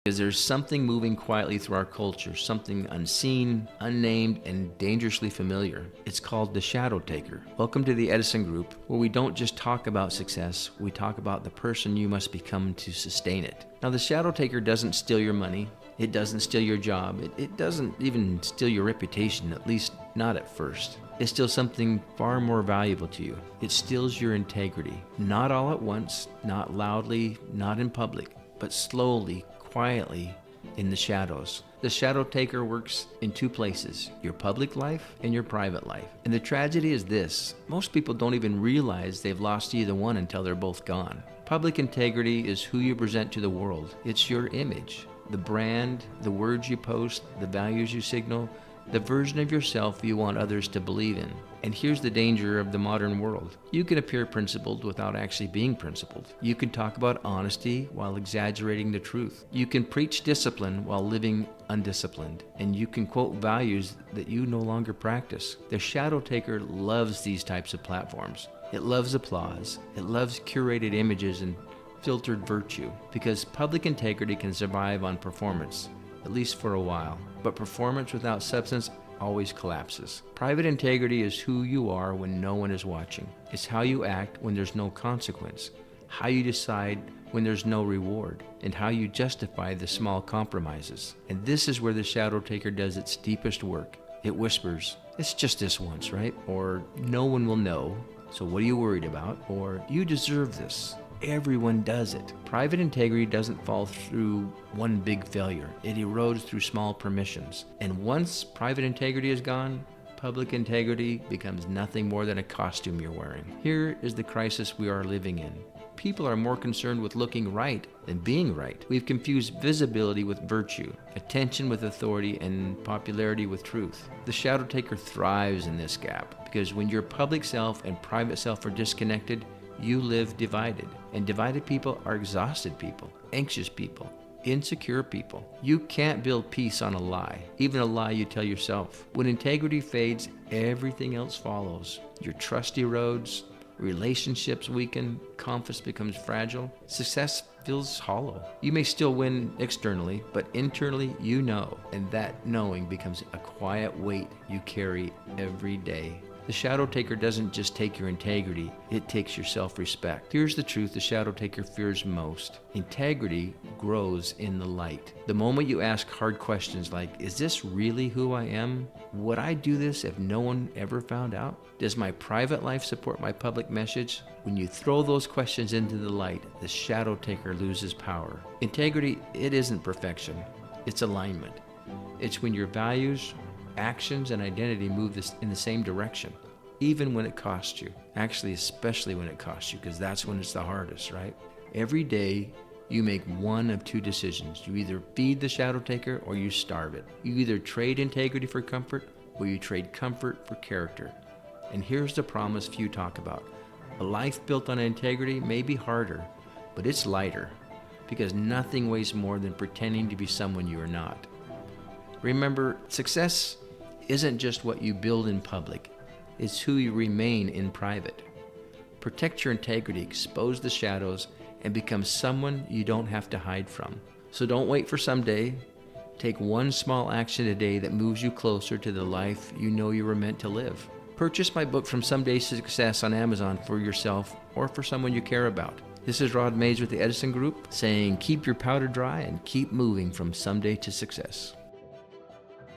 Is there's something moving quietly through our culture, something unseen, unnamed, and dangerously familiar. It's called the ShadowTaker. Welcome to the Edison Group, where we don't just talk about success, we talk about the person you must become to sustain it. Now, the ShadowTaker doesn't steal your money. It doesn't steal your job. It doesn't even steal your reputation, at least not at first. It steals something far more valuable to you. It steals your integrity. Not all at once, not loudly, not in public, but slowly, quietly, in the shadows. The ShadowTaker works in two places, your public life and your private life. And the tragedy is this: most people don't even realize they've lost either one until they're both gone. Public integrity is who you present to the world. It's your image, the brand, the words you post, the values you signal, the version of yourself you want others to believe in. And here's the danger of the modern world. You can appear principled without actually being principled. You can talk about honesty while exaggerating the truth. You can preach discipline while living undisciplined. And you can quote values that you no longer practice. The ShadowTaker loves these types of platforms. It loves applause. It loves curated images and filtered virtue, because public integrity can survive on performance, at least for a while. But performance without substance always collapses. Private integrity is who you are when no one is watching. It's how you act when there's no consequence, how you decide when there's no reward, and how you justify the small compromises. And this is where the ShadowTaker does its deepest work. It whispers, "It's just this once, right?" Or "No one will know, so what are you worried about?" Or "You deserve this. Everyone does it." Private integrity doesn't fall through one big failure. It erodes through small permissions. And once private integrity is gone, public integrity becomes nothing more than a costume you're wearing. Here is the crisis we are living in. People are more concerned with looking right than being right. We've confused visibility with virtue, attention with authority, and popularity with truth. The ShadowTaker thrives in this gap, because when your public self and private self are disconnected, you live divided. And divided people are exhausted people, anxious people, insecure people. You can't build peace on a lie, even a lie you tell yourself. When integrity fades, everything else follows. Your trust erodes, relationships weaken, confidence becomes fragile, success feels hollow. You may still win externally, but internally you know, and that knowing becomes a quiet weight you carry every day. The ShadowTaker doesn't just take your integrity, it takes your self-respect. Here's the truth the ShadowTaker fears most. Integrity grows in the light. The moment you ask hard questions like, is this really who I am? Would I do this if no one ever found out? Does my private life support my public message? When you throw those questions into the light, the ShadowTaker loses power. Integrity, it isn't perfection, it's alignment. It's when your values, actions, and identity move in the same direction, even when it costs you. Actually, especially when it costs you, because that's when it's the hardest, right? Every day, you make one of two decisions. You either feed the ShadowTaker or you starve it. You either trade integrity for comfort or you trade comfort for character. And here's the promise few talk about. A life built on integrity may be harder, but it's lighter, because nothing weighs more than pretending to be someone you are not. Remember, success isn't just what you build in public, it's who you remain in private. Protect your integrity, expose the shadows, and become someone you don't have to hide from. So don't wait for someday. Take one small action today that moves you closer to the life you know you were meant to live. Purchase my book From Someday to Success on Amazon for yourself or for someone you care about. This is Rod Mays with the Edison Group saying keep your powder dry and keep moving from someday to success.